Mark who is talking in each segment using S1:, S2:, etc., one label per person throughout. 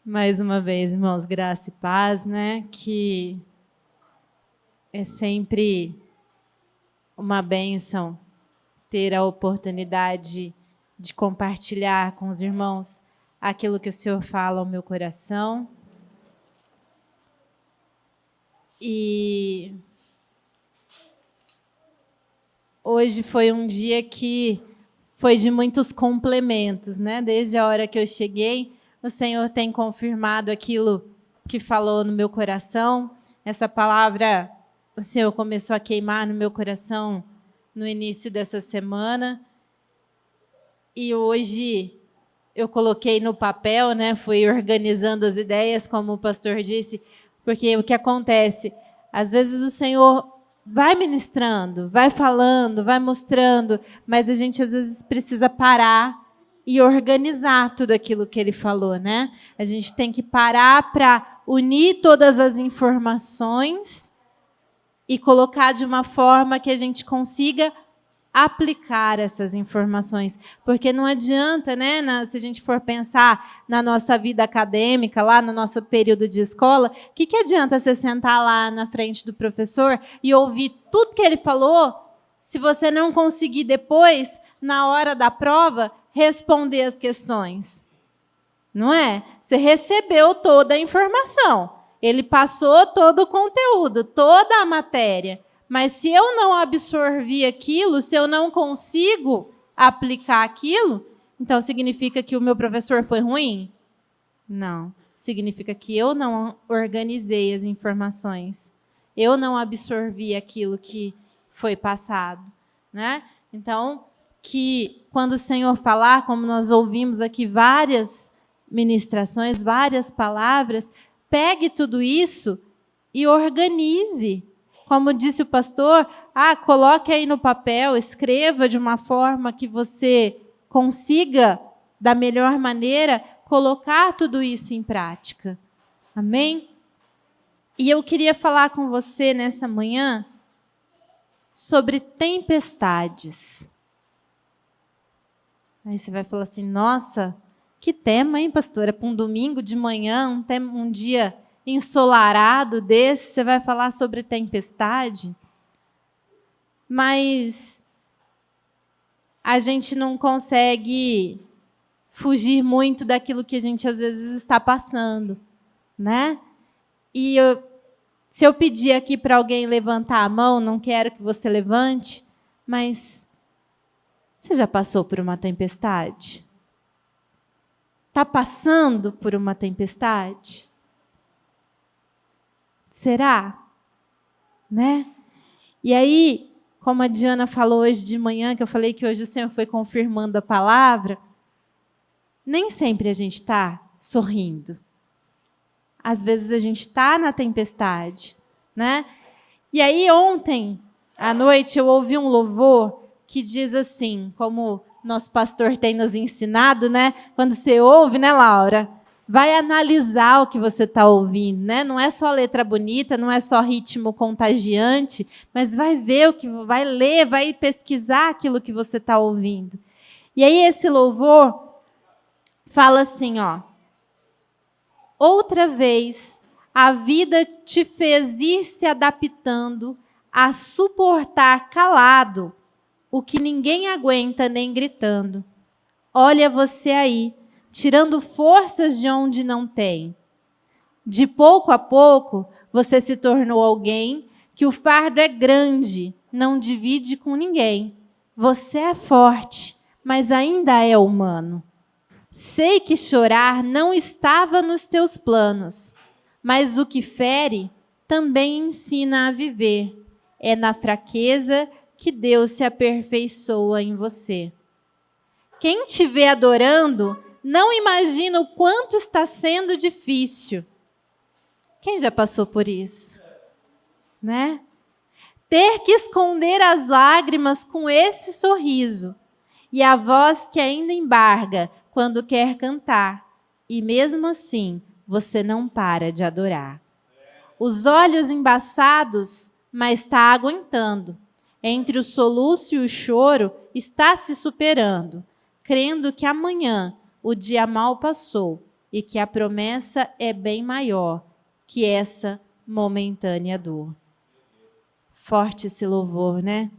S1: Mais uma vez, irmãos, graça e paz, né? Que é sempre uma bênção ter a oportunidade de compartilhar com os irmãos aquilo que o Senhor fala ao meu coração. E hoje foi um dia que foi de muitos complementos, né? Desde a hora que eu cheguei, o Senhor tem confirmado aquilo que falou no meu coração. Essa palavra, o Senhor começou a queimar no meu coração no início dessa semana. E hoje eu coloquei no papel, né? Fui organizando as ideias, como o pastor disse, porque o que acontece? Às vezes o Senhor vai ministrando, vai falando, vai mostrando, mas a gente às vezes precisa parar e organizar tudo aquilo que ele falou, né? A gente tem que parar para unir todas as informações e colocar de uma forma que a gente consiga aplicar essas informações, porque não adianta, né, se a gente for pensar na nossa vida acadêmica, lá no nosso período de escola, o que adianta você sentar lá na frente do professor e ouvir tudo que ele falou, se você não conseguir depois, na hora da prova, responder as questões? Não é? Você recebeu toda a informação, ele passou todo o conteúdo, toda a matéria. Mas se eu não absorvi aquilo, se eu não consigo aplicar aquilo, então significa que o meu professor foi ruim? Não. Significa que eu não organizei as informações. Eu não absorvi aquilo que foi passado, né? Então, que quando o Senhor falar, como nós ouvimos aqui várias ministrações, várias palavras, pegue tudo isso e organize. Como disse o pastor, coloque aí no papel, escreva de uma forma que você consiga, da melhor maneira, colocar tudo isso em prática. Amém? E eu queria falar com você nessa manhã sobre tempestades. Aí você vai falar assim, nossa, que tema, hein, pastora? Para um domingo de manhã, um dia ensolarado desse, você vai falar sobre tempestade? Mas a gente não consegue fugir muito daquilo que a gente às vezes está passando, né? E se eu pedir aqui para alguém levantar a mão, não quero que você levante, mas você já passou por uma tempestade? Está passando por uma tempestade? Será? Né? E aí, como a Diana falou hoje de manhã, que eu falei que hoje o Senhor foi confirmando a palavra, nem sempre a gente está sorrindo. Às vezes a gente está na tempestade, né? E aí ontem à noite eu ouvi um louvor que diz assim, como nosso pastor tem nos ensinado, né? Quando você ouve, né, Laura? Vai analisar o que você está ouvindo, né? Não é só letra bonita, não é só ritmo contagiante, mas vai ver o que vai ler, vai pesquisar aquilo que você está ouvindo. E aí esse louvor fala assim, ó: outra vez a vida te fez ir se adaptando a suportar calado o que ninguém aguenta nem gritando. Olha você aí, tirando forças de onde não tem. De pouco a pouco, você se tornou alguém que o fardo é grande, não divide com ninguém. Você é forte, mas ainda é humano. Sei que chorar não estava nos teus planos, mas o que fere também ensina a viver. É na fraqueza que Deus se aperfeiçoa em você. Quem te vê adorando, não imagina o quanto está sendo difícil. Quem já passou por isso? Né? Ter que esconder as lágrimas com esse sorriso e a voz que ainda embarga quando quer cantar. E mesmo assim, você não para de adorar. Os olhos embaçados, mas está aguentando. Entre o soluço e o choro, está se superando, crendo que amanhã o dia mal passou e que a promessa é bem maior que essa momentânea dor. Forte esse louvor, né?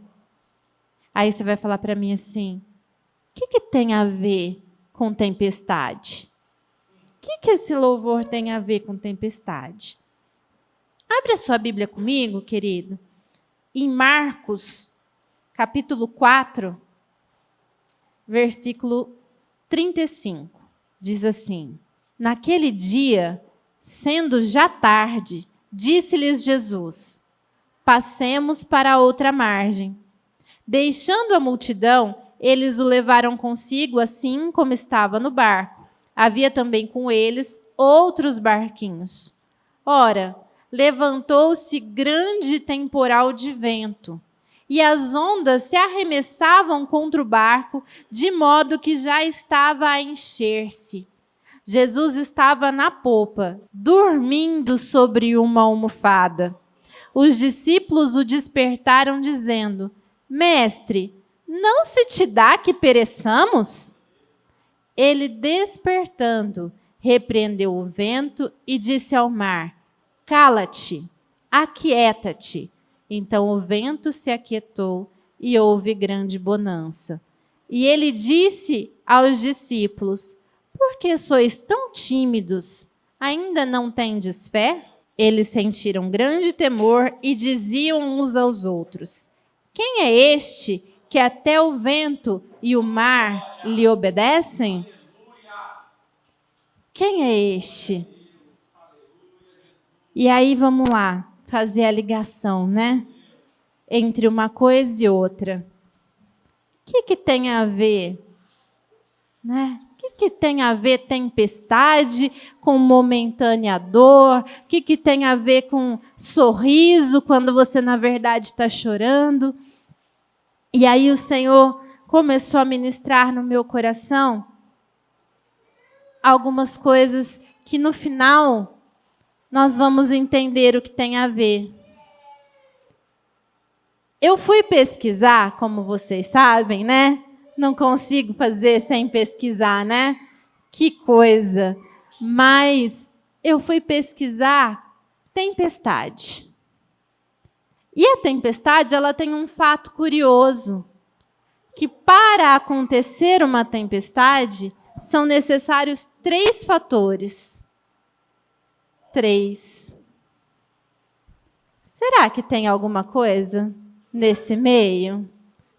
S1: Aí você vai falar para mim assim, o que tem a ver com tempestade? O que esse louvor tem a ver com tempestade? Abre a sua Bíblia comigo, querido, em Marcos, capítulo 4, versículo 35. Diz assim: Naquele dia, sendo já tarde, disse-lhes Jesus: Passemos para a outra margem. Deixando a multidão, eles o levaram consigo, assim como estava no barco. Havia também com eles outros barquinhos. Ora, levantou-se grande temporal de vento, e as ondas se arremessavam contra o barco, de modo que já estava a encher-se. Jesus estava na popa, dormindo sobre uma almofada. Os discípulos o despertaram, dizendo: Mestre, não se te dá que pereçamos? Ele, despertando, repreendeu o vento e disse ao mar: Cala-te, aquieta-te. Então o vento se aquietou e houve grande bonança. E ele disse aos discípulos: Por que sois tão tímidos? Ainda não tendes fé? Eles sentiram grande temor e diziam uns aos outros: Quem é este que até o vento e o mar lhe obedecem? Quem é este? E aí vamos lá, fazer a ligação, né? Entre uma coisa e outra. O que tem a ver? Né? O que tem a ver tempestade com momentânea dor? O que tem a ver com sorriso quando você, na verdade, está chorando? E aí o Senhor começou a ministrar no meu coração algumas coisas que, no final, nós vamos entender o que tem a ver. Eu fui pesquisar, como vocês sabem, né? Não consigo fazer sem pesquisar, né? Que coisa! Mas eu fui pesquisar tempestade. E a tempestade, ela tem um fato curioso, que para acontecer uma tempestade, são necessários 3 fatores. 3. Será que tem alguma coisa nesse meio?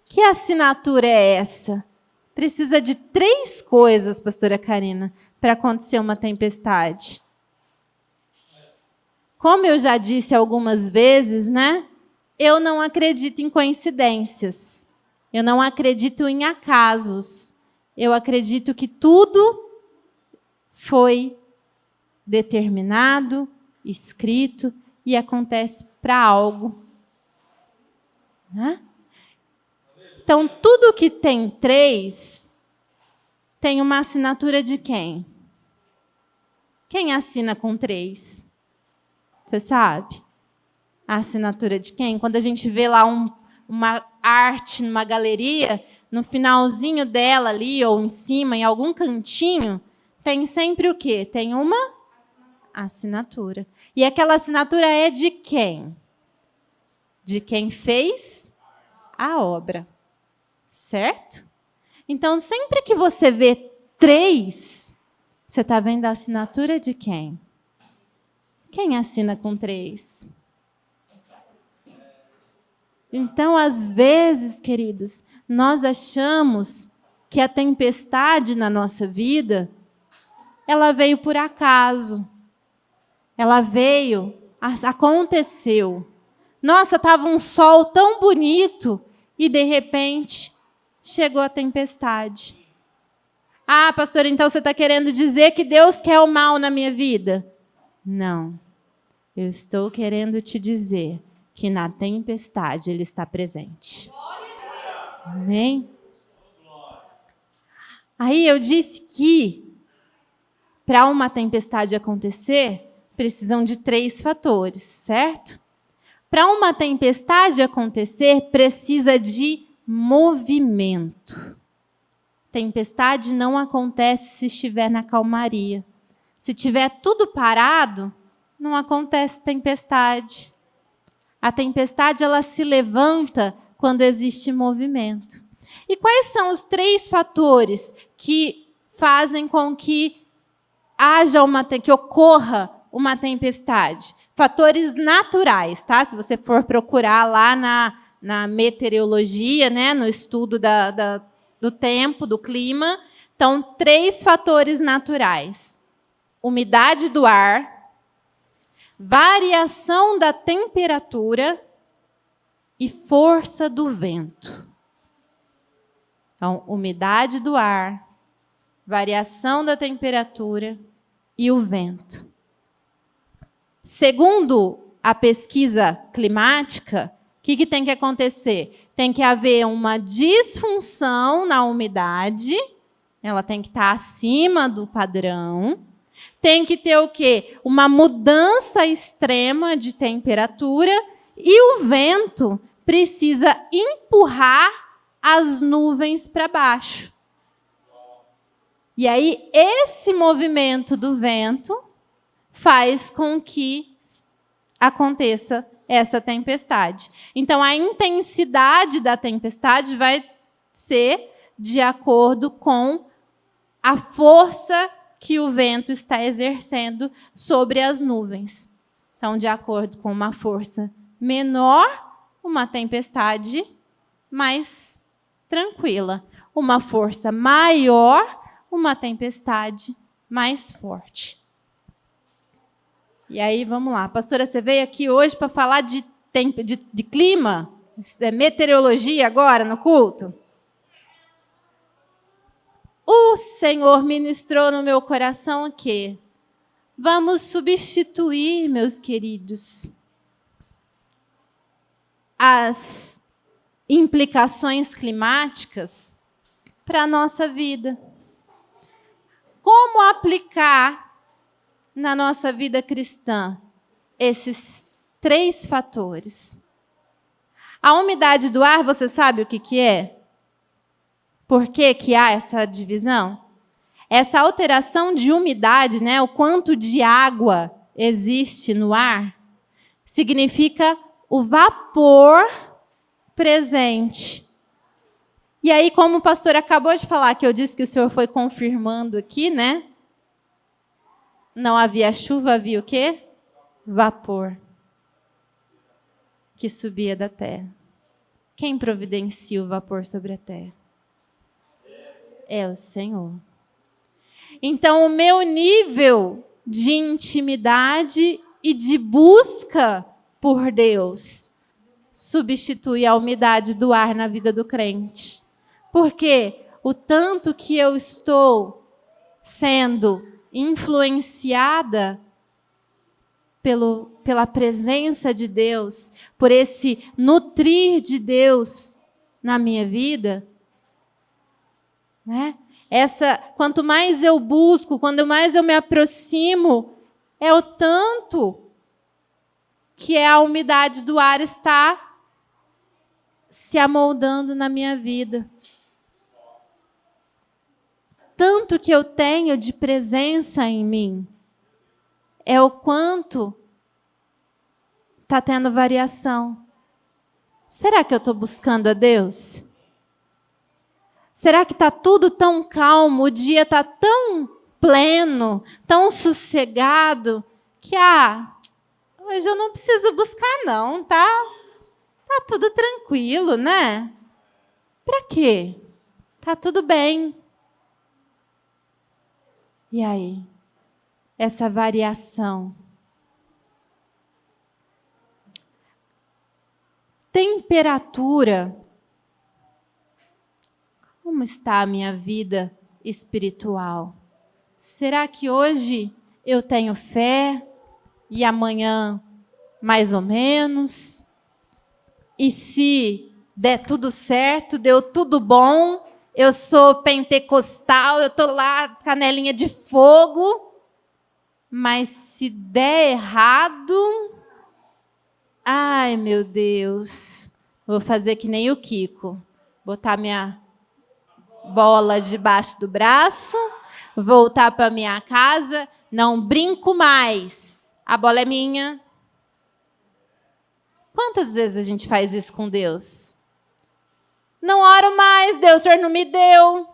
S1: Que assinatura é essa? Precisa de 3 coisas, pastora Karina, para acontecer uma tempestade. Como eu já disse algumas vezes, né? Eu não acredito em coincidências. Eu não acredito em acasos. Eu acredito que tudo foi determinado, escrito e acontece para algo. Né? Então, tudo que tem 3 tem uma assinatura de quem? Quem assina com 3? Você sabe? A assinatura de quem? Quando a gente vê lá uma arte numa galeria, no finalzinho dela ali, ou em cima, em algum cantinho, tem sempre o quê? Tem uma assinatura. E aquela assinatura é de quem? De quem fez a obra. Certo? Então, sempre que você vê 3, você está vendo a assinatura de quem? Quem assina com 3? Então, às vezes, queridos, nós achamos que a tempestade na nossa vida, ela veio por acaso. Ela veio, aconteceu. Nossa, estava um sol tão bonito e, de repente, chegou a tempestade. Ah, pastor, então você está querendo dizer que Deus quer o mal na minha vida? Não. Eu estou querendo te dizer que na tempestade Ele está presente. Amém? Aí eu disse que para uma tempestade acontecer, precisam de 3 fatores, certo? Para uma tempestade acontecer, precisa de movimento. Tempestade não acontece se estiver na calmaria. Se tiver tudo parado, não acontece tempestade. A tempestade, ela se levanta quando existe movimento. E quais são os 3 fatores que fazem com que que ocorra uma tempestade? Fatores naturais, tá? Se você for procurar lá na meteorologia, né, no estudo do tempo, do clima, então 3 fatores naturais: umidade do ar, variação da temperatura e força do vento. Então, umidade do ar, variação da temperatura e o vento. Segundo a pesquisa climática, o que tem que acontecer? Tem que haver uma disfunção na umidade, ela tem que estar acima do padrão. Tem que ter o quê? Uma mudança extrema de temperatura e o vento precisa empurrar as nuvens para baixo. E aí, esse movimento do vento faz com que aconteça essa tempestade. Então, a intensidade da tempestade vai ser de acordo com a força que o vento está exercendo sobre as nuvens. Então, de acordo com uma força menor, uma tempestade mais tranquila. Uma força maior, uma tempestade mais forte. E aí, vamos lá. Pastora, você veio aqui hoje para falar de clima? Meteorologia agora no culto? O Senhor ministrou no meu coração o quê? Vamos substituir, meus queridos, as implicações climáticas para a nossa vida. Como aplicar na nossa vida cristã esses 3 fatores? A umidade do ar, você sabe o que é? Por que há essa divisão? Essa alteração de umidade, né, o quanto de água existe no ar, significa o vapor presente. E aí, como o pastor acabou de falar, que eu disse que o senhor foi confirmando aqui, né? Não havia chuva, havia o quê? Vapor que subia da terra. Quem providencia o vapor sobre a terra? É o Senhor. Então, o meu nível de intimidade e de busca por Deus substitui a umidade do ar na vida do crente. Porque o tanto que eu estou sendo influenciada pela presença de Deus, por esse nutrir de Deus na minha vida, né? Quanto mais eu busco, quanto mais eu me aproximo, é o tanto que a umidade do ar está se amoldando na minha vida. Tanto que eu tenho de presença em mim, é o quanto está tendo variação. Será que eu estou buscando a Deus? Será que está tudo tão calmo, o dia está tão pleno, tão sossegado, que hoje eu não preciso buscar não, tá tudo tranquilo, né? Para quê? Tá tudo bem. E aí? Essa variação. Temperatura. Como está a minha vida espiritual? Será que hoje eu tenho fé e amanhã mais ou menos? E se der tudo certo, deu tudo bom, eu sou pentecostal, eu estou lá, canelinha de fogo, mas se der errado, ai meu Deus, vou fazer que nem o Kiko, botar minha bola debaixo do braço, voltar para minha casa, Não brinco mais. A bola é minha. Quantas vezes a gente faz isso com Deus? Não oro mais, Deus, o Senhor não me deu.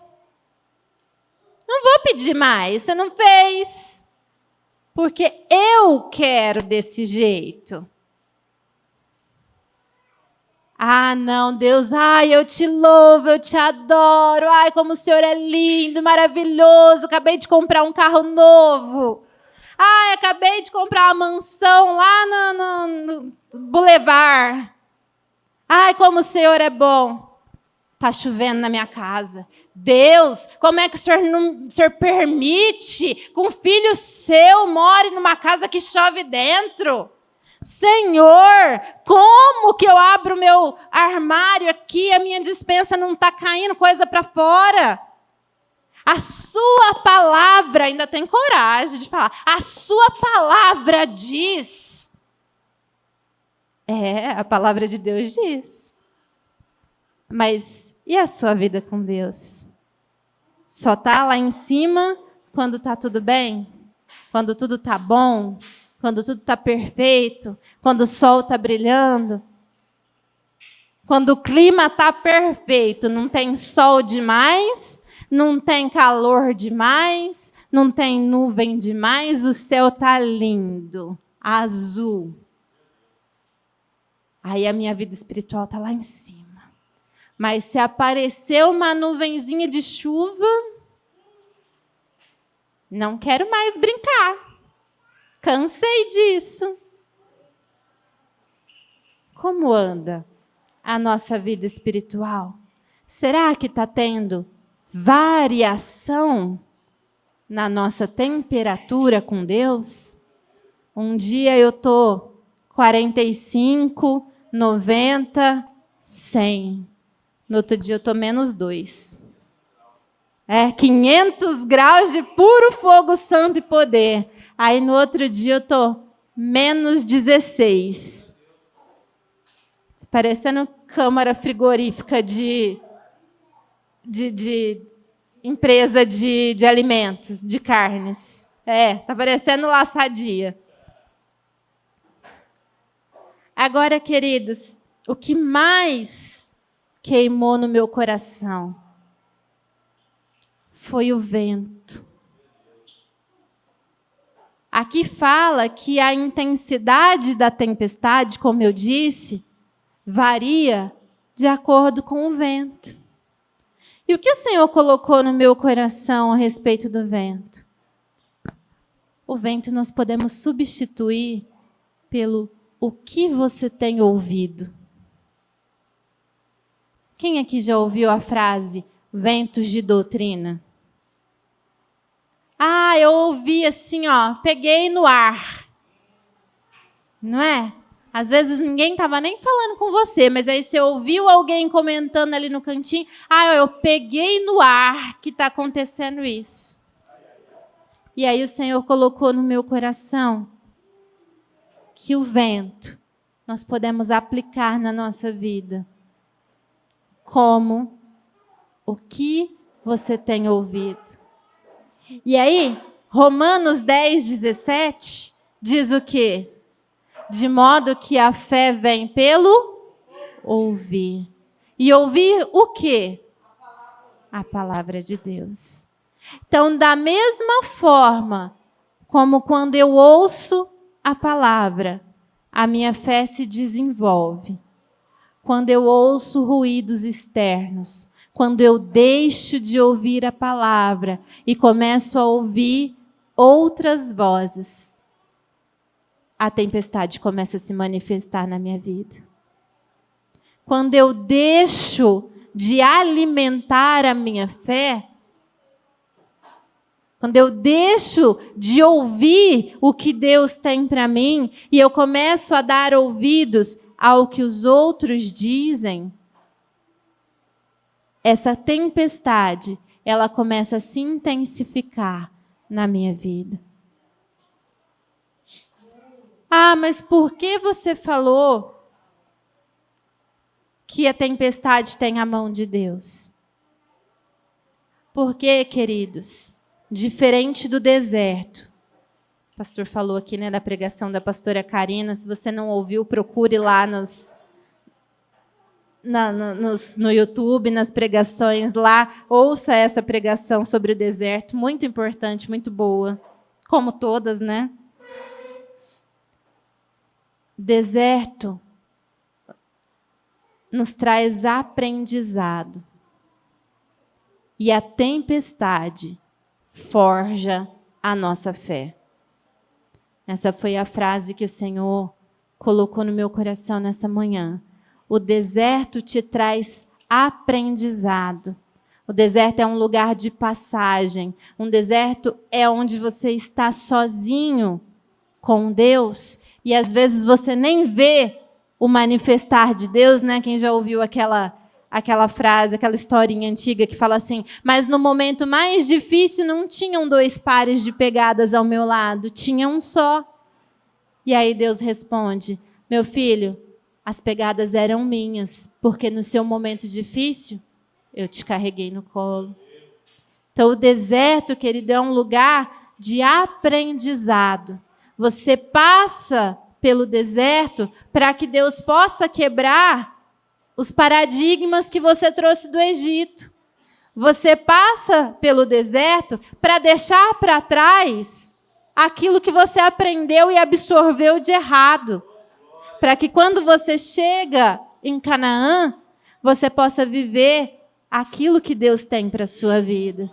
S1: Não vou pedir mais, você não fez. Porque eu quero desse jeito. Ah, não, Deus, ai, eu te louvo, eu te adoro. Ai, como o Senhor é lindo, maravilhoso. Acabei de comprar um carro novo. Ai, acabei de comprar uma mansão lá no Boulevard. Ai, como o Senhor é bom. Está chovendo na minha casa. Deus, como é que o Senhor permite que um filho seu more numa casa que chove dentro? Senhor, como que eu abro o meu armário aqui, a minha despensa não está caindo coisa para fora? A sua palavra, ainda tem coragem de falar, a sua palavra diz. A palavra de Deus diz. Mas e a sua vida com Deus? Só está lá em cima quando está tudo bem? Quando tudo está bom? Quando tudo está perfeito? Quando o sol está brilhando? Quando o clima está perfeito, não tem sol demais, não tem calor demais, não tem nuvem demais, o céu está lindo, azul. Aí a minha vida espiritual está lá em cima. Mas se aparecer uma nuvenzinha de chuva, não quero mais brincar. Cansei disso. Como anda a nossa vida espiritual? Será que está tendo variação na nossa temperatura com Deus? Um dia eu estou 45, 90, 100. No outro dia eu estou -2. 500 graus de puro fogo santo e poder. Aí no outro dia eu estou -16. Parecendo câmara frigorífica de empresa de alimentos, de carnes. Está parecendo lá Sadia. Agora, queridos, o que mais queimou no meu coração foi o vento. Aqui fala que a intensidade da tempestade, como eu disse, varia de acordo com o vento. E o que o Senhor colocou no meu coração a respeito do vento? O vento nós podemos substituir pelo o que você tem ouvido. Quem aqui já ouviu a frase ventos de doutrina? Eu ouvi assim, peguei no ar. Não é? Às vezes ninguém estava nem falando com você, mas aí você ouviu alguém comentando ali no cantinho, eu peguei no ar que está acontecendo isso. E aí o Senhor colocou no meu coração que o vento nós podemos aplicar na nossa vida. Como o que você tem ouvido. E aí, Romanos 10:17 diz o quê? De modo que a fé vem pelo ouvir. E ouvir o quê? A palavra de Deus. Então, da mesma forma como quando eu ouço a palavra, a minha fé se desenvolve. Quando eu ouço ruídos externos, quando eu deixo de ouvir a palavra e começo a ouvir outras vozes, a tempestade começa a se manifestar na minha vida. Quando eu deixo de alimentar a minha fé, quando eu deixo de ouvir o que Deus tem para mim e eu começo a dar ouvidos ao que os outros dizem, essa tempestade, ela começa a se intensificar na minha vida. Mas por que você falou que a tempestade tem a mão de Deus? Porque, queridos, diferente do deserto, pastor falou aqui, né, da pregação da pastora Karina. Se você não ouviu, procure lá no YouTube, nas pregações lá. Ouça essa pregação sobre o deserto. Muito importante, muito boa. Como todas, né? Deserto nos traz aprendizado. E a tempestade forja a nossa fé. Essa foi a frase que o Senhor colocou no meu coração nessa manhã. O deserto te traz aprendizado. O deserto é um lugar de passagem. Um deserto é onde você está sozinho com Deus. E às vezes você nem vê o manifestar de Deus, né? Quem já ouviu aquela frase, aquela historinha antiga que fala assim: mas no momento mais difícil não tinham 2 pares de pegadas ao meu lado, tinha um só. E aí Deus responde: meu filho, as pegadas eram minhas, porque no seu momento difícil eu te carreguei no colo. Então o deserto, querido, é um lugar de aprendizado. Você passa pelo deserto para que Deus possa quebrar os paradigmas que você trouxe do Egito. Você passa pelo deserto para deixar para trás aquilo que você aprendeu e absorveu de errado. Para que quando você chega em Canaã, você possa viver aquilo que Deus tem para a sua vida.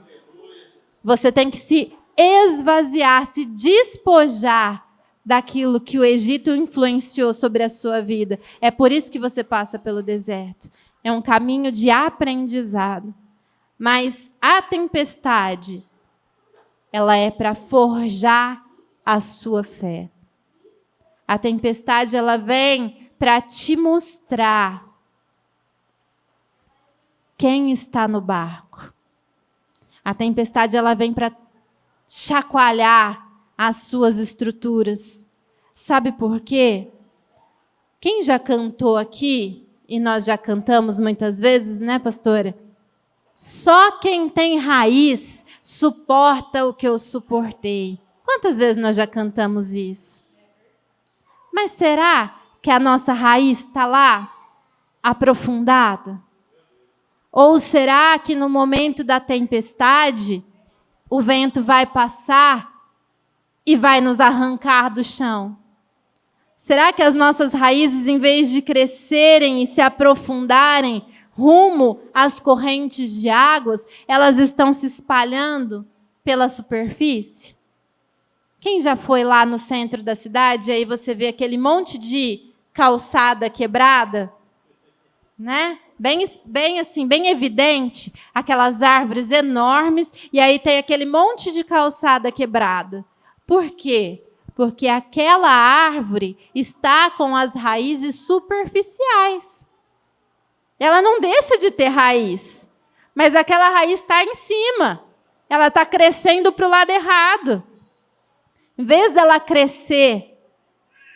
S1: Você tem que se esvaziar, se despojar daquilo que o Egito influenciou sobre a sua vida. É por isso que você passa pelo deserto. É um caminho de aprendizado. Mas a tempestade, ela é para forjar a sua fé. A tempestade, ela vem para te mostrar quem está no barco. A tempestade, ela vem para chacoalhar as suas estruturas. Sabe por quê? Quem já cantou aqui, e nós já cantamos muitas vezes, né, pastora? Só quem tem raiz suporta o que eu suportei. Quantas vezes nós já cantamos isso? Mas será que a nossa raiz está lá, aprofundada? Ou será que no momento da tempestade, o vento vai passar e vai nos arrancar do chão? Será que as nossas raízes, em vez de crescerem e se aprofundarem rumo às correntes de águas, elas estão se espalhando pela superfície? Quem já foi lá no centro da cidade, aí você vê aquele monte de calçada quebrada, né? Bem assim, bem evidente, aquelas árvores enormes, e aí tem aquele monte de calçada quebrada. Por quê? Porque aquela árvore está com as raízes superficiais. Ela não deixa de ter raiz, mas aquela raiz está em cima. Ela está crescendo para o lado errado. Em vez dela crescer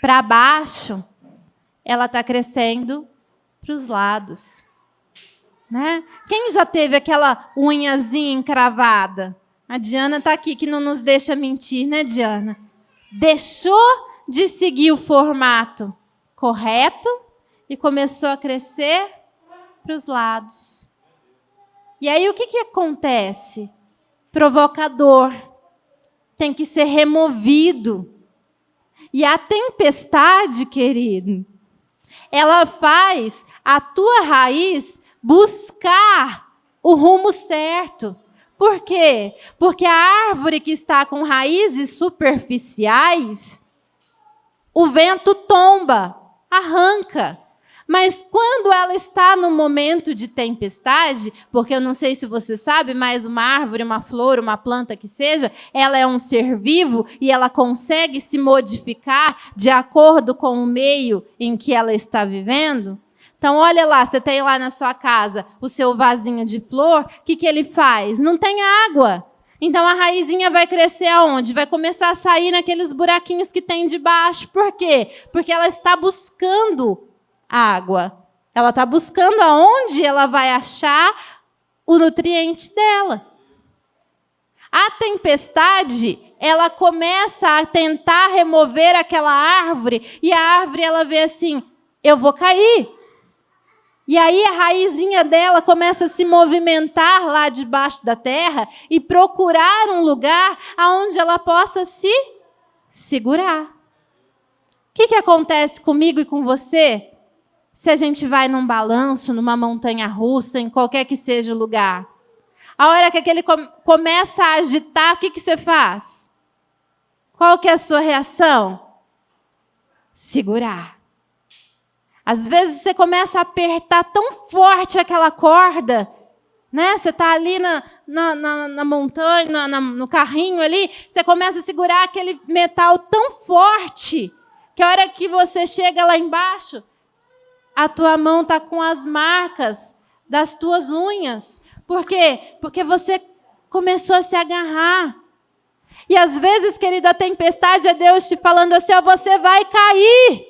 S1: para baixo, ela está crescendo para os lados. Né? Quem já teve aquela unhazinha encravada? A Diana está aqui, que não nos deixa mentir, né, Diana? Deixou de seguir o formato correto e começou a crescer para os lados. E aí o que acontece? Provocador. Tem que ser removido. E a tempestade, querido, ela faz a tua raiz buscar o rumo certo. Por quê? Porque a árvore que está com raízes superficiais, o vento tomba, arranca. Mas quando ela está no momento de tempestade, porque eu não sei se você sabe, mas uma árvore, uma flor, uma planta que seja, ela é um ser vivo e ela consegue se modificar de acordo com o meio em que ela está vivendo. Então, olha lá, você tem lá na sua casa o seu vasinho de flor, o que ele faz? Não tem água. Então, a raizinha vai crescer aonde? Vai começar a sair naqueles buraquinhos que tem debaixo. Por quê? Porque ela está buscando água. Ela está buscando aonde ela vai achar o nutriente dela. A tempestade ela começa a tentar remover aquela árvore, e a árvore ela vê assim, eu vou cair. E aí a raizinha dela começa a se movimentar lá debaixo da terra e procurar um lugar onde ela possa se segurar. O que acontece comigo e com você? Se a gente vai num balanço, numa montanha-russa, em qualquer que seja o lugar. A hora que aquele começa a agitar, o que você faz? Qual que é a sua reação? Segurar. Às vezes você começa a apertar tão forte aquela corda, né? Você está ali na montanha, no carrinho ali, você começa a segurar aquele metal tão forte, que a hora que você chega lá embaixo, a tua mão está com as marcas das tuas unhas. Por quê? Porque você começou a se agarrar. E às vezes, querido, a tempestade é Deus te falando assim, ó, você vai cair.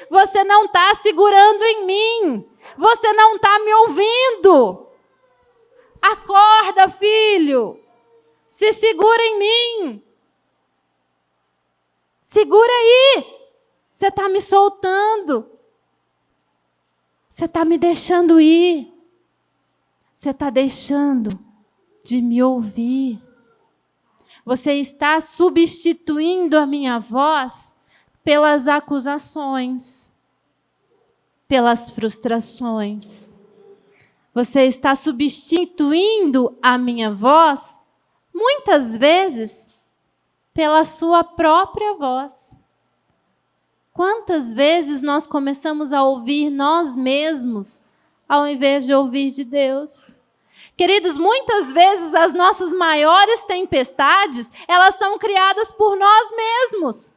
S1: Você não está segurando em mim. Você não está me ouvindo. Acorda, filho. Se segura em mim. Segura aí. Você está me soltando. Você está me deixando ir. Você está deixando de me ouvir. Você está substituindo a minha voz pelas acusações, pelas frustrações. Você está substituindo a minha voz, muitas vezes, pela sua própria voz. Quantas vezes nós começamos a ouvir nós mesmos, ao invés de ouvir de Deus? Queridos, muitas vezes as nossas maiores tempestades, elas são criadas por nós mesmos.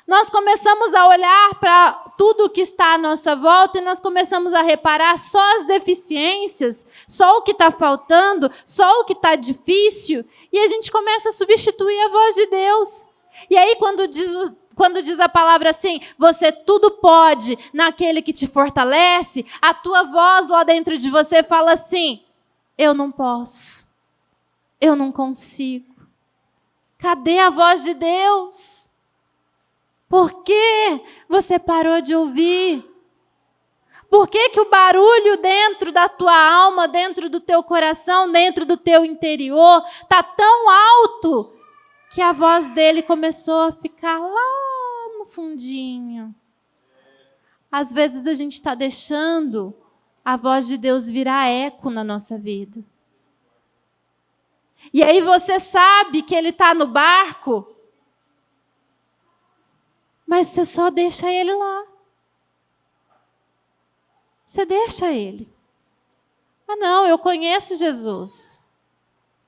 S1: Nós começamos a olhar para tudo que está à nossa volta e nós começamos a reparar só as deficiências, só o que está faltando, só o que está difícil, e a gente começa a substituir a voz de Deus. E aí, quando diz a palavra assim, você tudo pode naquele que te fortalece, a tua voz lá dentro de você fala assim, eu não posso, eu não consigo. Cadê a voz de Deus? Por que você parou de ouvir? Por que o barulho dentro da tua alma, dentro do teu coração, dentro do teu interior, está tão alto que a voz dele começou a ficar lá no fundinho? Às vezes a gente está deixando a voz de Deus virar eco na nossa vida. E aí você sabe que ele está no barco, mas você só deixa ele lá. Você deixa ele. Ah, não, eu conheço Jesus.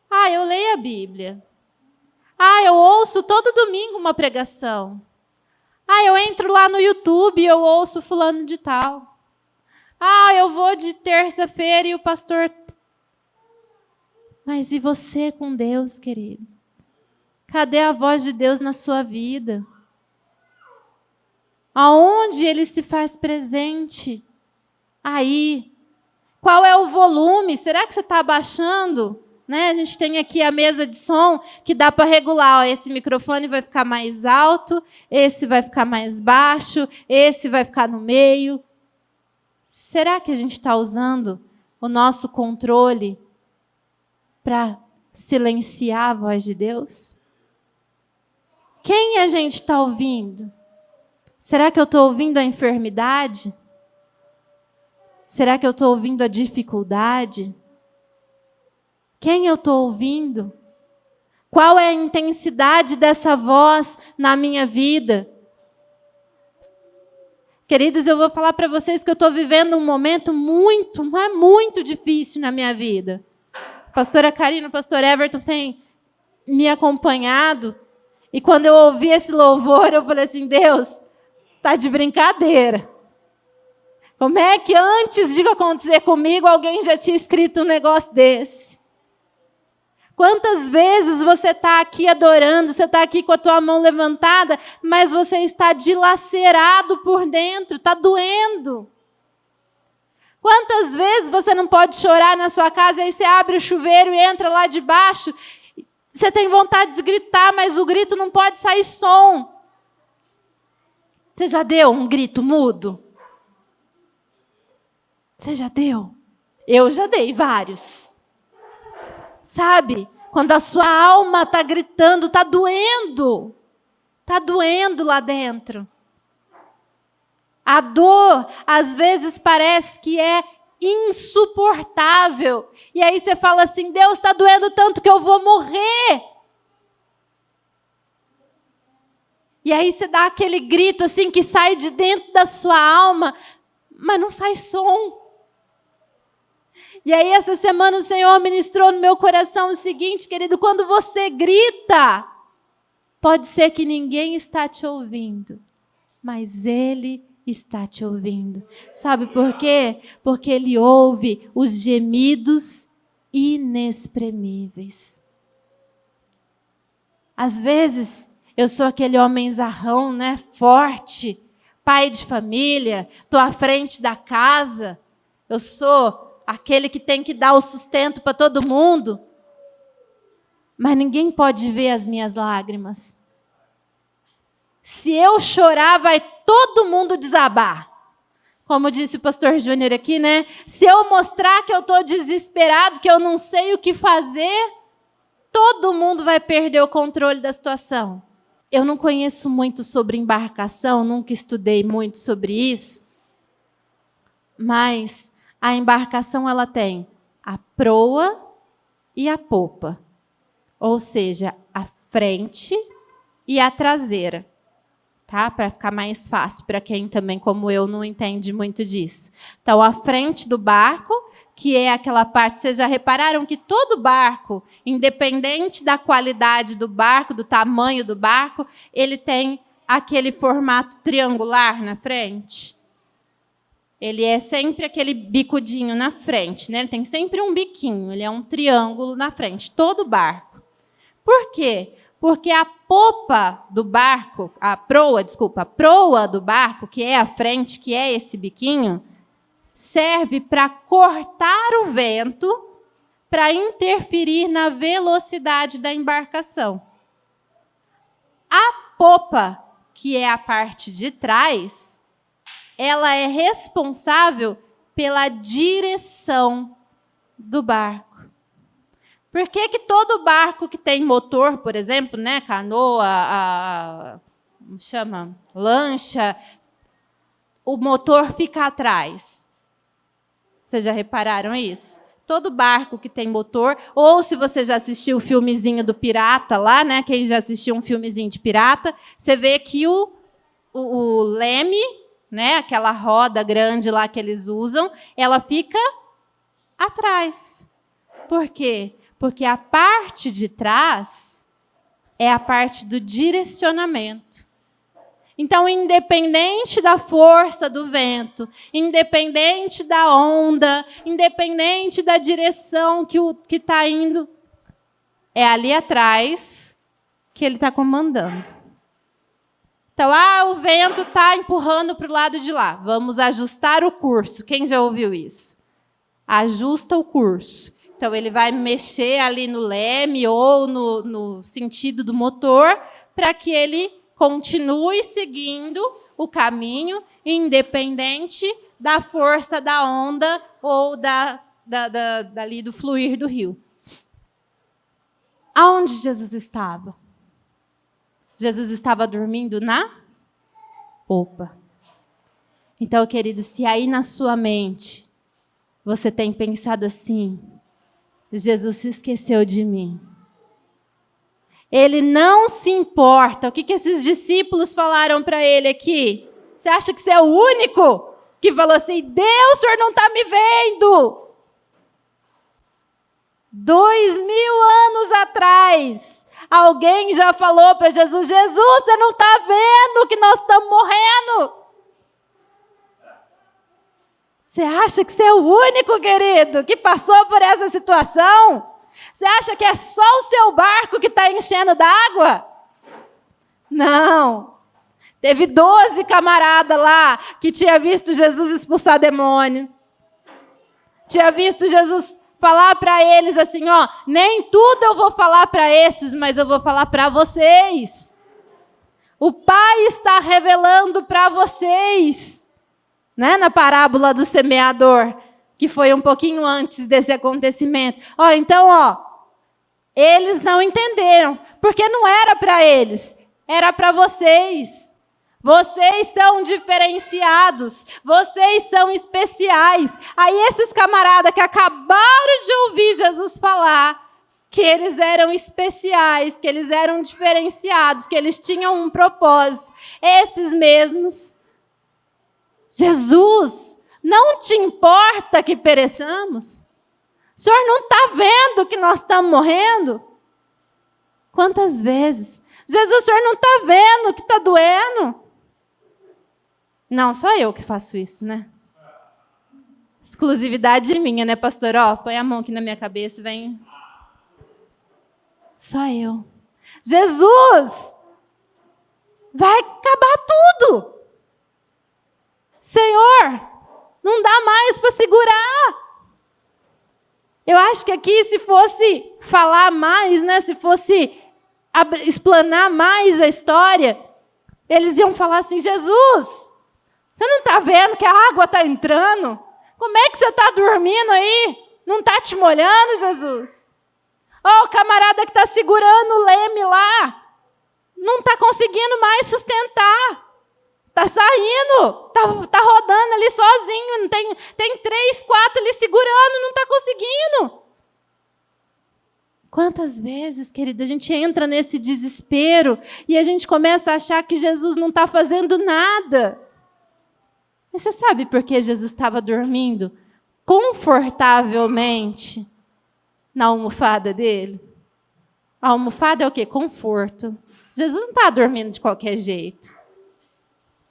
S1: Ah, eu leio a Bíblia. Ah, eu ouço todo domingo uma pregação. Ah, eu entro lá no YouTube e eu ouço fulano de tal. Ah, eu vou de terça-feira e o pastor... Mas e você com Deus, querido? Cadê a voz de Deus na sua vida? Aonde ele se faz presente? Aí. Qual é o volume? Será que você está abaixando? Né? A gente tem aqui a mesa de som que dá para regular. Ó, esse microfone vai ficar mais alto, esse vai ficar mais baixo, esse vai ficar no meio. Será que a gente está usando o nosso controle para silenciar a voz de Deus? Quem a gente está ouvindo? Será que eu estou ouvindo a enfermidade? Será que eu estou ouvindo a dificuldade? Quem eu estou ouvindo? Qual é a intensidade dessa voz na minha vida? Queridos, eu vou falar para vocês que eu estou vivendo um momento muito difícil na minha vida. A pastora Karina, o pastor Everton têm me acompanhado. E quando eu ouvi esse louvor, eu falei assim, Deus, tá de brincadeira. Como é que antes de acontecer comigo, alguém já tinha escrito um negócio desse? Quantas vezes você está aqui adorando, você está aqui com a tua mão levantada, mas você está dilacerado por dentro, está doendo. Quantas vezes você não pode chorar na sua casa, e aí você abre o chuveiro e entra lá debaixo, Você tem vontade de gritar, mas o grito não pode sair som. Você já deu um grito mudo? Você já deu? Eu já dei vários. Sabe? Quando a sua alma está gritando, está doendo. Está doendo lá dentro. A dor, às vezes, parece que é insuportável. E aí você fala assim, Deus, está doendo tanto que eu vou morrer. E aí você dá aquele grito assim que sai de dentro da sua alma, mas não sai som. E aí essa semana o Senhor ministrou no meu coração o seguinte, querido, quando você grita, pode ser que ninguém está te ouvindo, mas Ele está te ouvindo. Sabe por quê? Porque Ele ouve os gemidos inexprimíveis. Às vezes, eu sou aquele homenzarrão, né? Forte, pai de família, estou à frente da casa, eu sou aquele que tem que dar o sustento para todo mundo. Mas ninguém pode ver as minhas lágrimas. Se eu chorar, vai todo mundo desabar. Como disse o pastor Júnior aqui, né? Se eu mostrar que eu estou desesperado, que eu não sei o que fazer, todo mundo vai perder o controle da situação. Eu não conheço muito sobre embarcação, nunca estudei muito sobre isso, mas a embarcação ela tem a proa e a popa, ou seja, a frente e a traseira, tá? Para ficar mais fácil para quem também, como eu, não entende muito disso. Então, a frente do barco, que é aquela parte, vocês já repararam que todo barco, independente da qualidade do barco, do tamanho do barco, ele tem aquele formato triangular na frente. Ele é sempre aquele bicudinho na frente, né? Ele tem sempre um biquinho, ele é um triângulo na frente, todo barco. Por quê? Porque a popa do barco, a proa do barco, que é a frente, que é esse biquinho, serve para cortar o vento, para interferir na velocidade da embarcação. A popa, que é a parte de trás, ela é responsável pela direção do barco. Por que todo barco que tem motor, por exemplo, né, canoa, como chama? Lancha, o motor fica atrás? Vocês já repararam isso? Todo barco que tem motor, ou se você já assistiu o filmezinho do pirata lá, né? Quem já assistiu um filmezinho de pirata, você vê que o leme, né? Aquela roda grande lá que eles usam, ela fica atrás. Por quê? Porque a parte de trás é a parte do direcionamento. Então, independente da força do vento, independente da onda, independente da direção que está indo, é ali atrás que ele está comandando. Então, o vento está empurrando para o lado de lá. Vamos ajustar o curso. Quem já ouviu isso? Ajusta o curso. Então, ele vai mexer ali no leme ou no sentido do motor para que ele continue seguindo o caminho, independente da força da onda ou dali do fluir do rio. Aonde Jesus estava? Jesus estava dormindo na popa. Então, querido, se aí na sua mente você tem pensado assim, Jesus se esqueceu de mim. Ele não se importa. O que esses discípulos falaram para ele aqui? Você acha que você é o único que falou assim, Deus, o Senhor não está me vendo? 2000 anos atrás, alguém já falou para Jesus, Jesus, você não está vendo que nós estamos morrendo? Você acha que você é o único, querido, que passou por essa situação? Você acha que é só o seu barco que está enchendo d'água? Não. Teve 12 camaradas lá que tinha visto Jesus expulsar demônio. Tinha visto Jesus falar para eles assim, ó, nem tudo eu vou falar para esses, mas eu vou falar para vocês. O Pai está revelando para vocês, né? Na parábola do semeador, que foi um pouquinho antes desse acontecimento. Ó, então, ó, eles não entenderam, porque não era para eles, era para vocês. Vocês são diferenciados, vocês são especiais. Aí esses camaradas que acabaram de ouvir Jesus falar que eles eram especiais, que eles eram diferenciados, que eles tinham um propósito, esses mesmos, Jesus, não te importa que pereçamos? O Senhor não está vendo que nós estamos morrendo? Quantas vezes? Jesus, o Senhor não está vendo que está doendo? Não, só eu que faço isso, né? Exclusividade minha, né, pastor? Ó, põe a mão aqui na minha cabeça e vem. Só eu. Jesus! Vai acabar tudo! Senhor, não dá mais para segurar. Eu acho que aqui, se fosse falar mais, né, se fosse explanar mais a história, eles iam falar assim, Jesus, você não está vendo que a água está entrando? Como é que você está dormindo aí? Não está te molhando, Jesus? Ó, o camarada que está segurando o leme lá, não está conseguindo mais sustentar. Está saindo, está rodando ali sozinho, tem 3, 4 ali segurando, não está conseguindo. Quantas vezes, querida, a gente entra nesse desespero e a gente começa a achar que Jesus não está fazendo nada. Mas você sabe por que Jesus estava dormindo confortavelmente na almofada dele? A almofada é o quê? Conforto. Jesus não estava dormindo de qualquer jeito.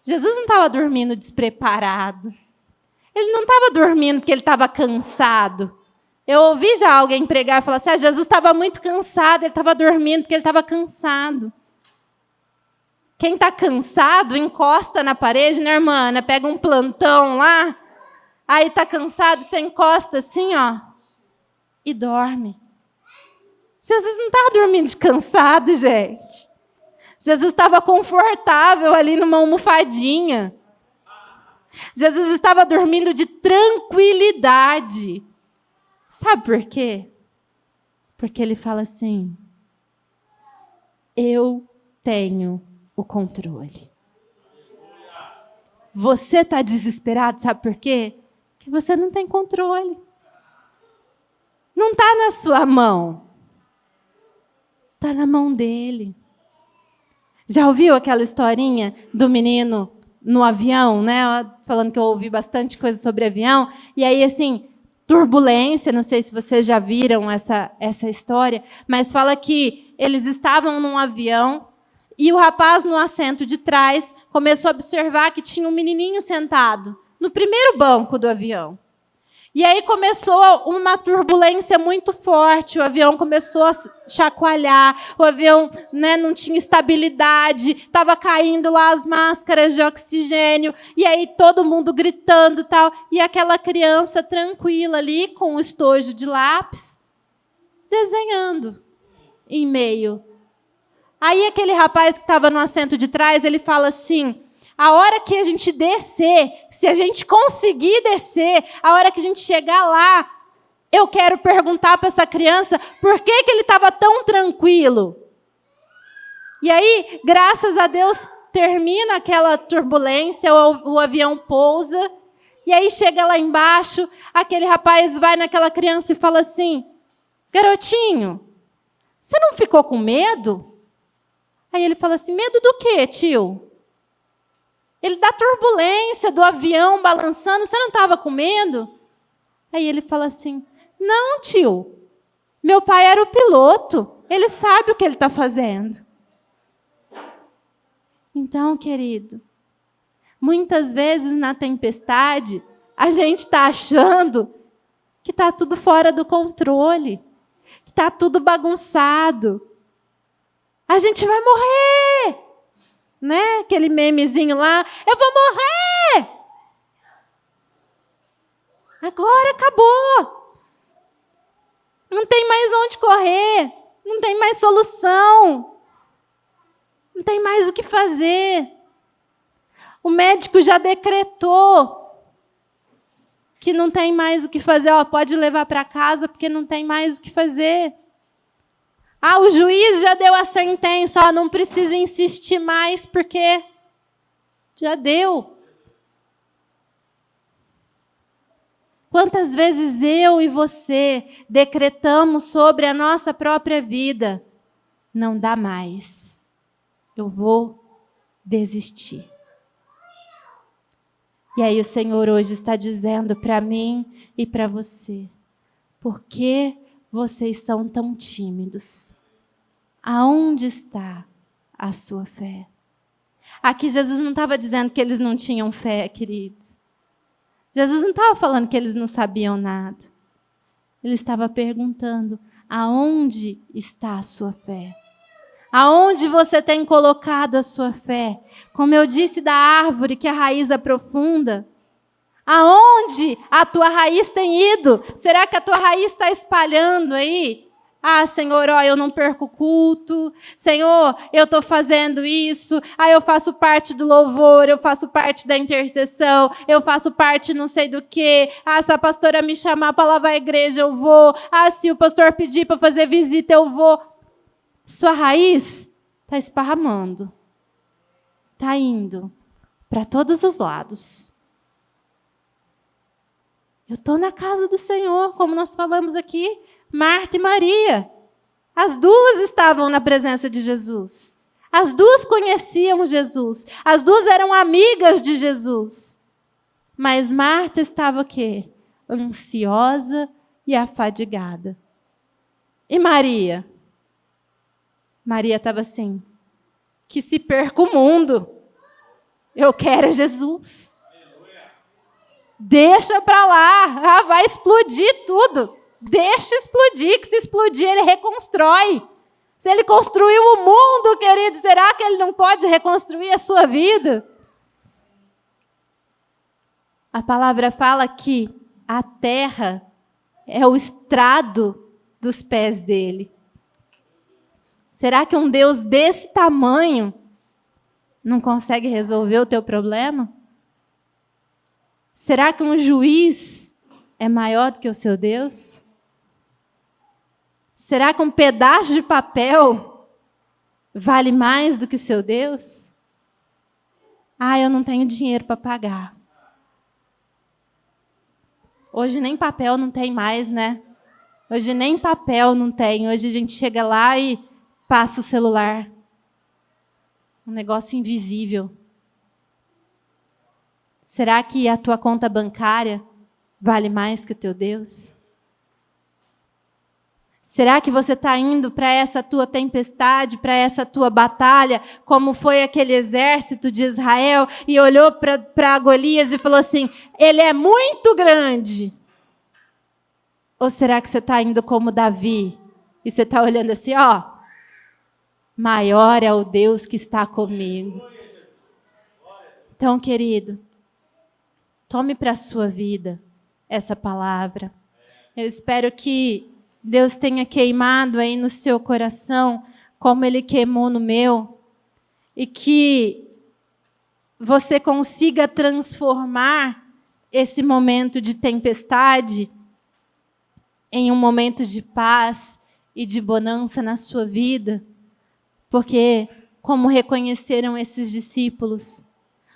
S1: Jesus não estava dormindo despreparado. Ele não estava dormindo porque ele estava cansado. Eu ouvi já alguém pregar e falar assim, Jesus estava muito cansado, ele estava dormindo porque ele estava cansado. Quem está cansado, encosta na parede, né, irmã? Pega um plantão lá, aí está cansado, você encosta assim, ó, e dorme. Jesus não estava dormindo de cansado, gente. Jesus estava confortável ali numa almofadinha. Jesus estava dormindo de tranquilidade. Sabe por quê? Porque ele fala assim, eu tenho o controle. Você está desesperado, sabe por quê? Porque você não tem controle. Não está na sua mão. Está na mão dele. Já ouviu aquela historinha do menino no avião, né? Falando que eu ouvi bastante coisa sobre avião. E aí, assim, turbulência, não sei se vocês já viram essa história, mas fala que eles estavam num avião e o rapaz no assento de trás começou a observar que tinha um menininho sentado no primeiro banco do avião. E aí começou uma turbulência muito forte, o avião começou a chacoalhar, o avião, né, não tinha estabilidade, estava caindo lá as máscaras de oxigênio, e aí todo mundo gritando e tal, e aquela criança tranquila ali, com o estojo de lápis, desenhando em meio. Aí aquele rapaz que estava no assento de trás, ele fala assim, a hora que a gente descer, se a gente conseguir descer, a hora que a gente chegar lá, eu quero perguntar para essa criança por que ele estava tão tranquilo. E aí, graças a Deus, termina aquela turbulência, o avião pousa, e aí chega lá embaixo, aquele rapaz vai naquela criança e fala assim, garotinho, você não ficou com medo? Aí ele fala assim, medo do quê, tio? Ele dá turbulência do avião balançando, você não estava com medo? Aí ele fala assim, não, tio, meu pai era o piloto, ele sabe o que ele está fazendo. Então, querido, muitas vezes na tempestade, a gente está achando que está tudo fora do controle, que está tudo bagunçado. A gente vai morrer! Né? Aquele memezinho lá, eu vou morrer! Agora acabou! Não tem mais onde correr. Não tem mais solução. Não tem mais o que fazer. O médico já decretou que não tem mais o que fazer. Ó, pode levar para casa porque não tem mais o que fazer. Ah, o juiz já deu a sentença. Ó, não precisa insistir mais porque já deu. Quantas vezes eu e você decretamos sobre a nossa própria vida? Não dá mais. Eu vou desistir. E aí o Senhor hoje está dizendo para mim e para você: por que vocês são tão tímidos? Aonde está a sua fé? Aqui Jesus não estava dizendo que eles não tinham fé, queridos. Jesus não estava falando que eles não sabiam nada. Ele estava perguntando: aonde está a sua fé? Aonde você tem colocado a sua fé? Como eu disse da árvore que a raiz aprofunda. Aonde a tua raiz tem ido? Será que a tua raiz está espalhando aí? Ah, Senhor, ó, eu não perco culto. Senhor, eu estou fazendo isso. Ah, eu faço parte do louvor, eu faço parte da intercessão, eu faço parte não sei do quê. Ah, se a pastora me chamar para lavar a igreja, eu vou. Ah, se o pastor pedir para fazer visita, eu vou. Sua raiz está esparramando. Está indo para todos os lados. Eu estou na casa do Senhor, como nós falamos aqui, Marta e Maria. As duas estavam na presença de Jesus. As duas conheciam Jesus. As duas eram amigas de Jesus. Mas Marta estava o quê? Ansiosa e afadigada. E Maria? Maria estava assim: que se perca o mundo. Eu quero Jesus. Deixa para lá. Ah, vai explodir tudo. Deixa explodir, que se explodir ele reconstrói. Se ele construiu o mundo, querido, será que ele não pode reconstruir a sua vida? A palavra fala que a terra é o estrado dos pés dele. Será que um Deus desse tamanho não consegue resolver o teu problema? Será que um juiz é maior do que o seu Deus? Será que um pedaço de papel vale mais do que o seu Deus? Ah, eu não tenho dinheiro para pagar. Hoje nem papel não tem mais, né? Hoje nem papel não tem. Hoje a gente chega lá e passa o celular. Um negócio invisível. Será que a tua conta bancária vale mais que o teu Deus? Será que você está indo para essa tua tempestade, para essa tua batalha, como foi aquele exército de Israel, e olhou para Golias e falou assim: ele é muito grande? Ou será que você está indo como Davi, e você está olhando assim, ó, maior é o Deus que está comigo. Então, querido, tome para a sua vida essa palavra. Eu espero que Deus tenha queimado aí no seu coração, como Ele queimou no meu, e que você consiga transformar esse momento de tempestade em um momento de paz e de bonança na sua vida, porque, como reconheceram esses discípulos,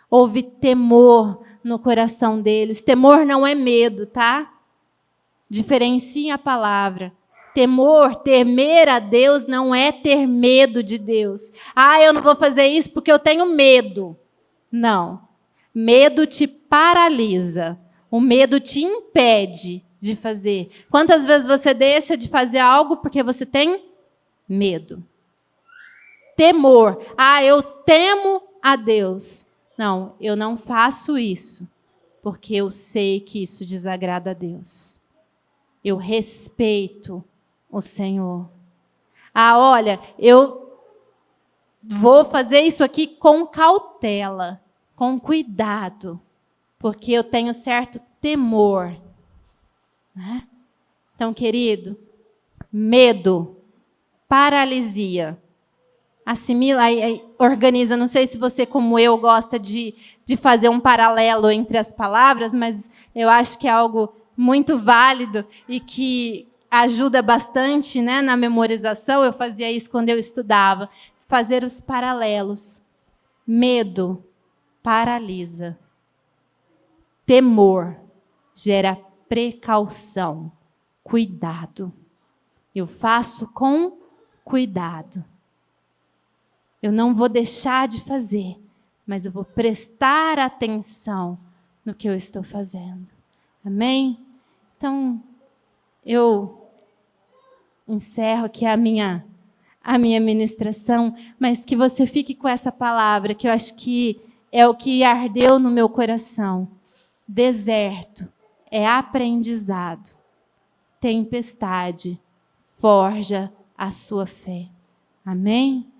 S1: houve temor no coração deles. Temor não é medo, tá? Diferencie a palavra. Temor, temer a Deus, não é ter medo de Deus. Ah, eu não vou fazer isso porque eu tenho medo. Não. Medo te paralisa. O medo te impede de fazer. Quantas vezes você deixa de fazer algo porque você tem medo? Temor. Ah, eu temo a Deus. Não, eu não faço isso porque eu sei que isso desagrada a Deus. Eu respeito o Senhor. Ah, olha, eu vou fazer isso aqui com cautela, com cuidado, porque eu tenho certo temor. Né? Então, querido, Medo, paralisia. Assimila, organiza. Não sei se você, como eu, gosta de fazer um paralelo entre as palavras, mas eu acho que é algo muito válido e que ajuda bastante, né, na memorização. Eu fazia isso quando eu estudava. Fazer os paralelos. Medo paralisa. Temor gera precaução, cuidado. Eu faço com cuidado. Eu não vou deixar de fazer, mas eu vou prestar atenção no que eu estou fazendo. Amém? Então, eu encerro aqui a minha ministração, mas que você fique com essa palavra, que eu acho que é o que ardeu no meu coração. Deserto é aprendizado. Tempestade forja a sua fé. Amém?